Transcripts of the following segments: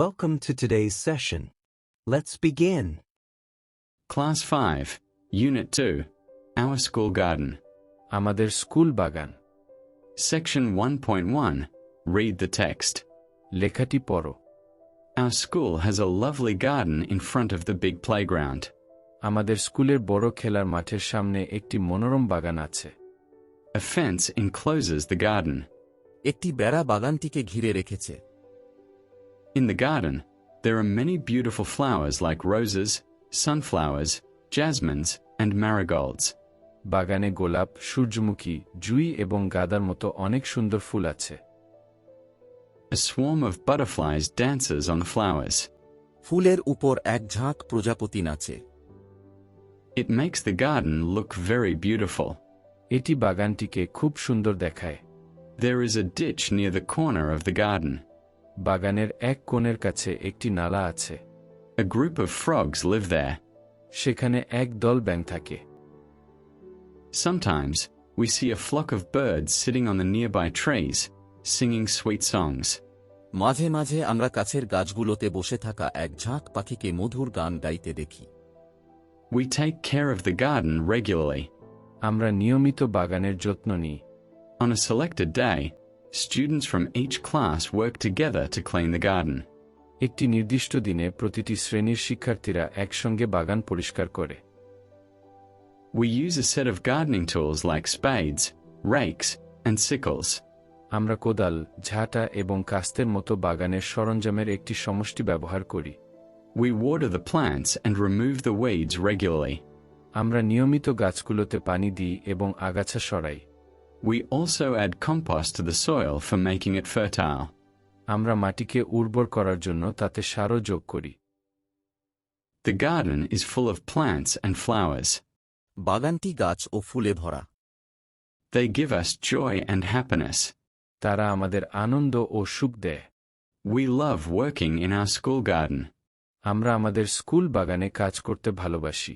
Welcome to today's session. Let's begin. Class 5, Unit 2, Our School Garden. আমাদের school বাগান। Section 1.1, Read the text. লেখাটি পড়ো। Our school has a lovely garden in front of the big playground. আমাদের স্কুলের বড় খেলার মাঠের সামনে একটি মনোরম বাগান আছে। A fence encloses the garden. একটি বেড়া বাগানটিকে ঘিরে রেখেছে। In the garden, there are many beautiful flowers like roses, sunflowers, jasmines, and marigolds. বাগানে গোলাপ, সূর্যমুখী, জুঁই এবং গাঁদার মতো অনেক সুন্দর ফুল আছে। A swarm of butterflies dances on the flowers. ফুলের উপর এক ঝাঁক প্রজাপতি নাচে। It makes the garden look very beautiful. এটি বাগানটিকে খুব সুন্দর দেখায়। There is a ditch near the corner of the garden. বাগানের এক কোণের কাছে একটি নালা আছে। A group of frogs live there. সেখানে এক দল ব্যাঙ থাকে। Sometimes, we see a flock of birds sitting on the nearby trees, singing sweet songs. মাঝে মাঝে আমরা কাছের গাছগুলোতে বসে থাকা এক ঝাঁক পাখিকে মধুর গান গাইতে দেখি। We take care of the garden regularly. আমরা নিয়মিত বাগানের যত্ন নিই। On a selected day, students from each class work together to clean the garden. একটি নির্দিষ্ট দিনে প্রতিটি শ্রেণীর শিক্ষার্থীরা একসঙ্গে বাগান পরিষ্কার করে। We use a set of gardening tools like spades, rakes, and sickles. আমরা কোদাল, ঝাঁটা এবং কাস্তের মতো বাগানের সরঞ্জামের একটি সমষ্টি ব্যবহার করি। We water the plants and remove the weeds regularly. আমরা নিয়মিত গাছগুলোতে পানি দিই এবং আগাছা সরাই। We also add compost to the soil for making it fertile. আমরা মাটিকে উর্বর করার জন্য তাতে সারও যোগ করি। The garden is full of plants and flowers. বাগানটি গাছ ও ফুলে ভরা। They give us joy and happiness. তারা আমাদের আনন্দ ও সুখ দেয়। We love working in our school garden. আমরা আমাদের স্কুল বাগানে কাজ করতে ভালোবাসি।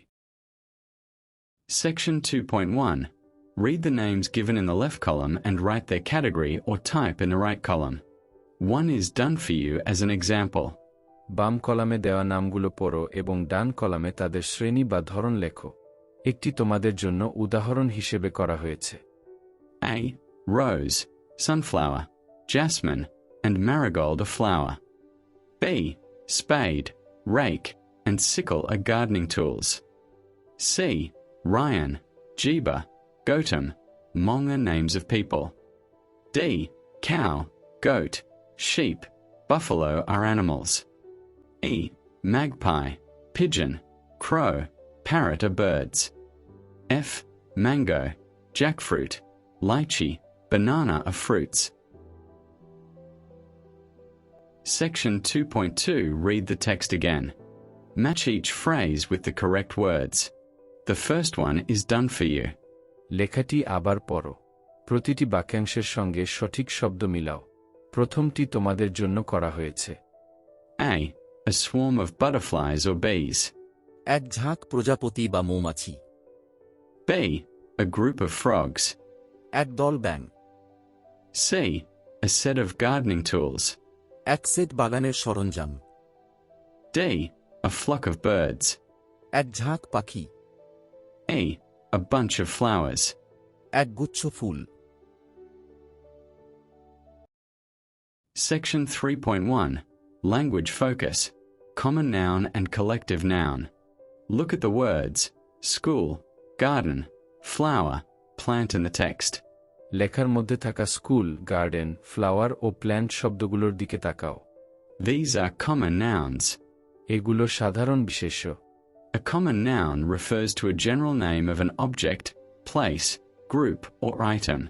Section 2.1. Read the names given in the left column and write their category or type in the right column. One is done for you as an example. বাম কলামে দেওয়া নামগুলো পড়ো এবং ডান কলামে তাদের শ্রেণী বা ধরন লেখো। একটি তোমাদের জন্য উদাহরণ হিসেবে করা হয়েছে। A. Rose, sunflower, jasmine, and marigold are flower. B. Spade, rake, and sickle are gardening tools. C. Ryan, Jeeba, Gautam, Mong are names of people. D. Cow, goat, sheep, buffalo are animals. E. Magpie, pigeon, crow, parrot are birds. F. Mango, jackfruit, lychee, banana are fruits. Section 2.2. Read the text again. Match each phrase with the correct words. The first one is done for you. লেখাটি আবার পড়ো। প্রতিটি বাক্যাংশের সঙ্গে সঠিক শব্দ মিলাও। প্রথমটি তোমাদের জন্য করা হয়েছে। A. A swarm of butterflies or bees. এক ঝাঁক প্রজাপতি বা মৌমাছি। B. A group of frogs. এক দল ব্যাঙ। C. A set of gardening tools. এক সেট বাগানের সরঞ্জাম। D. A flock of birds. এক ঝাঁক পাখি। E. A bunch of flowers. এক গুচ্ছ ফুল। Section 3.1. Language focus. Common noun and collective noun. Look at the words school, garden, flower, plant in the text. লেখার মধ্যে থাকা স্কুল, গার্ডেন, ফ্লাওয়ার ও plant শব্দগুলোর দিকে তাকাও। These are common nouns. এগুলো সাধারণ বিশেষ্য। A common noun refers to a general name of an object, place, group, or item.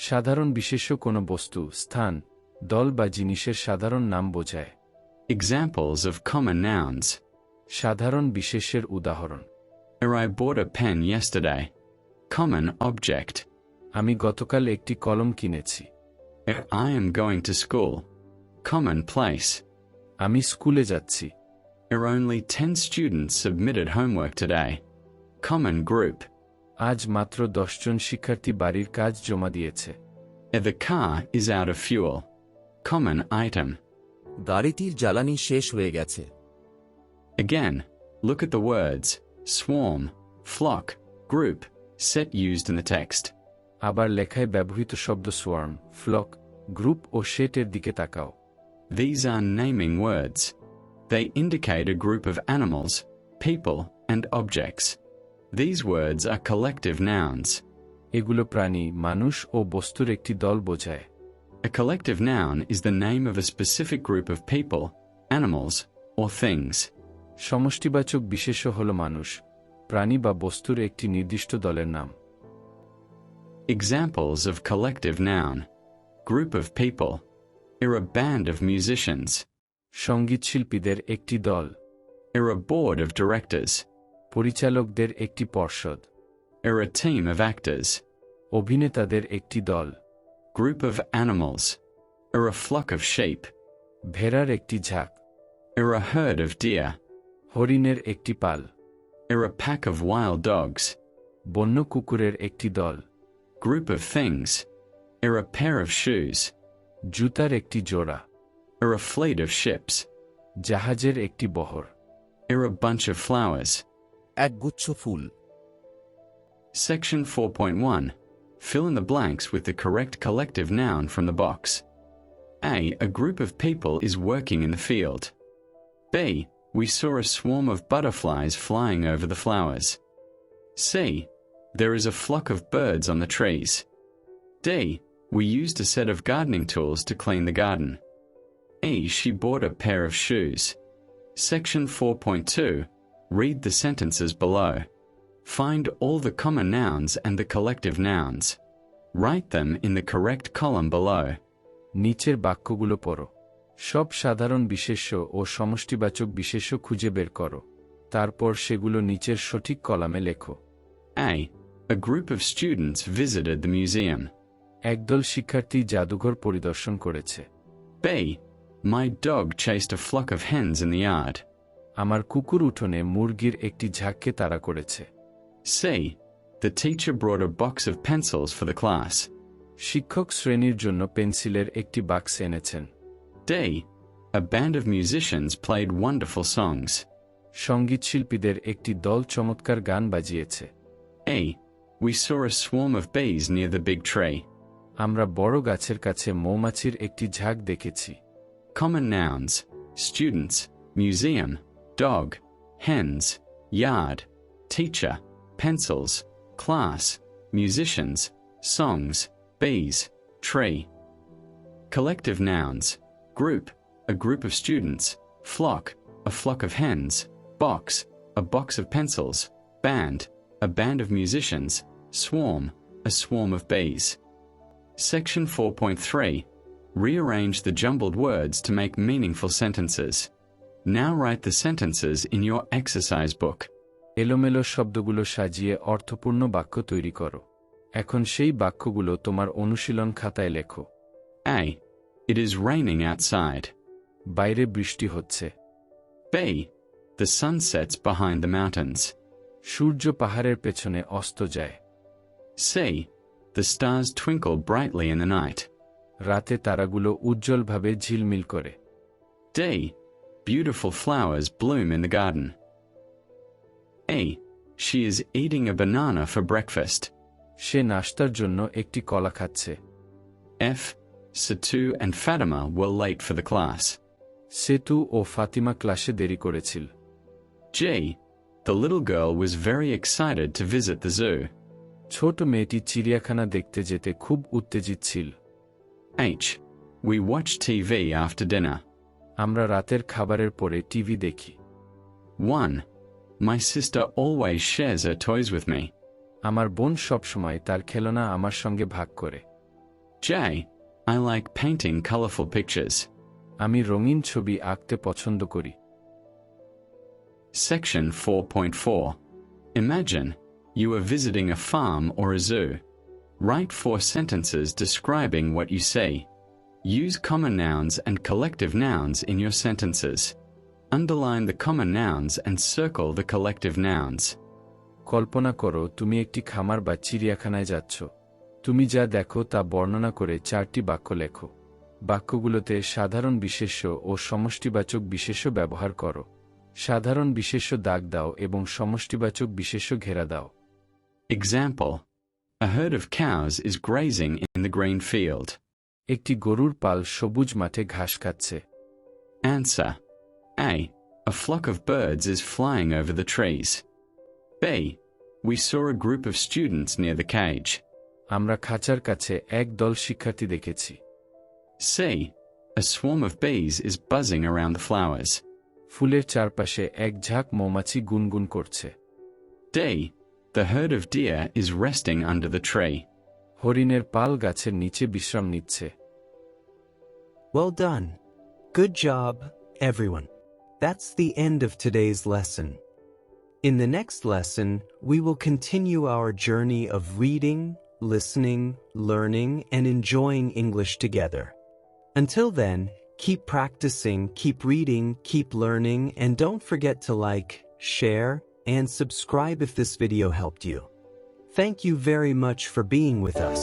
সাধারণ বিশেষ্য কোনো বস্তু, স্থান, দল বা জিনিসের সাধারণ নাম বোঝায়। Examples of common nouns. সাধারণ বিশেষ্যের উদাহরণ: I bought a pen yesterday. Common object. আমি গতকাল একটি কলম কিনেছি। I am going to school. Common place. আমি স্কুলে যাচ্ছি। Only 10 students submitted homework today. Common group. আজ মাত্র 10 জন শিক্ষার্থী বাড়ির কাজ জমা দিয়েছে। The car is out of fuel. Common item. গাড়িটির জ্বালানি শেষ হয়ে গেছে। Again, look at the words swarm, flock, group, set used in the text. আবার লেখায় ব্যবহৃত শব্দ সোয়ার্ম, ফ্লক, গ্রুপ ও সেটের দিকে তাকাও। These are naming words. They indicate a group of animals, people, and objects. These words are collective nouns. এগুলো প্রাণী, মানুষ ও বস্তুর একটি দল বোঝায়। A collective noun is the name of a specific group of people, animals, or things. সমষ্টিবাচক বিশেষ্য হল মানুষ, প্রাণী বা বস্তুর একটি নির্দিষ্ট দলের নাম। Examples of collective noun: group of people, a band of musicians, সঙ্গীতশিল্পীদের একটি দল, a board of directors, পরিচালকদের একটি পর্ষদ, a team of actors, অভিনেতাদের একটি দল, group of animals, a flock of sheep, ভেড়ার একটি ঝাঁক, a herd of deer, হরিণের একটি পাল, a pack of wild dogs, বন্য কুকুরের একটি দল, group of things, a pair of shoes, জুতার একটি জোড়া, a fleet of ships, জাহাজের একটি বহর, a bunch of flowers. একগুচ্ছ ফুল। Section 4.1. Fill in the blanks with the correct collective noun from the box. A group of people is working in the field. B, we saw a swarm of butterflies flying over the flowers. C, there is a flock of birds on the trees. D, we used a set of gardening tools to clean the garden. E, she bought a pair of shoes. Section 4.2. Read the sentences below. Find all the common nouns and the collective nouns. Write them in the correct column below. নিচের বাক্যগুলো পড়ো। সব সাধারণ বিশেষ্য ও সমষ্টিবাচক বিশেষ্য খুঁজে বের করো। তারপর সেগুলো নিচের সঠিক কলামে লেখো। A group of students visited the museum. একদল শিক্ষার্থী জাদুঘর পরিদর্শন করেছে। B, my dog chased a flock of hens in the yard. আমার কুকুর উঠোনে মুরগির একটি ঝাঁককে তাড়া করেছে। C, the teacher brought a box of pencils for the class. শিক্ষক শ্রেণীর জন্য পেন্সিলের একটি বাক্স এনেছেন। D, a band of musicians played wonderful songs. সঙ্গীতশিল্পীদের একটি দল চমৎকার গান বাজিয়েছে। E, we saw a swarm of bees near the big tree. আমরা বড় গাছের কাছে মৌমাছির একটি ঝাঁক দেখেছি। Common nouns: students, museum, dog, hens, yard, teacher, pencils, class, musicians, songs, bees, tree. Collective nouns: group, a group of students, flock, a flock of hens, box, a box of pencils, band, a band of musicians, swarm, a swarm of bees. Section 4.3. Rearrange the jumbled words to make meaningful sentences. Now write the sentences in your exercise book. এলোমেলো শব্দগুলো সাজিয়ে অর্থপূর্ণ বাক্য তৈরি করো। এখন সেই বাক্যগুলো তোমার অনুশীলন খাতায় লেখো। A, it is raining outside. বাইরে বৃষ্টি হচ্ছে। B, the sun sets behind the mountains. সূর্য পাহাড়ের পেছনে অস্ত যায়। C, the stars twinkle brightly in the night. রাতে তারাগুলো উজ্জ্বলভাবে ঝিলমিল করে। D, beautiful flowers bloom in the garden. E, she is eating a banana for breakfast. সে নাশতার জন্য একটি কলা খাচ্ছে। F, Satu and Fatima were late for the class. সেতু ও ফাতিমা ক্লাসে দেরি করেছিল। G, the little girl was very excited to visit the zoo. ছোট মেয়েটি চিড়িয়াখানা দেখতে যেতে খুব উত্তেজিত ছিল। H, we watch TV after dinner. আমরা রাতের খাবারের পরে টিভি দেখি। 1, my sister always shares her toys with me. আমার বোন সবসময় তার খেলনা আমার সঙ্গে ভাগ করে। J, I like painting colorful pictures. আমি রঙিন ছবি আঁকতে পছন্দ করি। Section 4.4. Imagine you are visiting a farm or a zoo. Write 4 sentences describing what you see. Use common nouns and collective nouns in your sentences. Underline the common nouns and circle the collective nouns. কল্পনা করো তুমি একটি খামার বা চিড়িয়াখানায় যাচ্ছ। তুমি যা দেখো তা বর্ণনা করে 4টি বাক্য লেখো। বাক্যগুলোতে সাধারণ বিশেষ্য ও সমষ্টিবাচক বিশেষ্য ব্যবহার করো। সাধারণ বিশেষ্য দাগ দাও এবং সমষ্টিবাচক বিশেষ্য ঘেরা দাও। Example: a herd of cows is grazing in the green field. একটি গরুর পাল সবুজ মাঠে ঘাস খাচ্ছে। Answer: A flock of birds is flying over the trees. B. We saw a group of students near the cage. আমরা খাঁচার কাছে এক দল শিক্ষার্থী দেখেছি। C. A swarm of bees is buzzing around the flowers. ফুলের চারপাশে এক ঝাঁক মৌমাছি গুনগুন করছে। D. The herd of deer is resting under the tree. হরিণের পাল গাছের নিচে বিশ্রাম নিচ্ছে। Well done. Good job, everyone. That's the end of today's lesson. In the next lesson, we will continue our journey of reading, listening, learning, and enjoying English together. Until then, keep practicing, keep reading, keep learning, and don't forget to like, share, and subscribe if this video helped you. Thank you very much for being with us.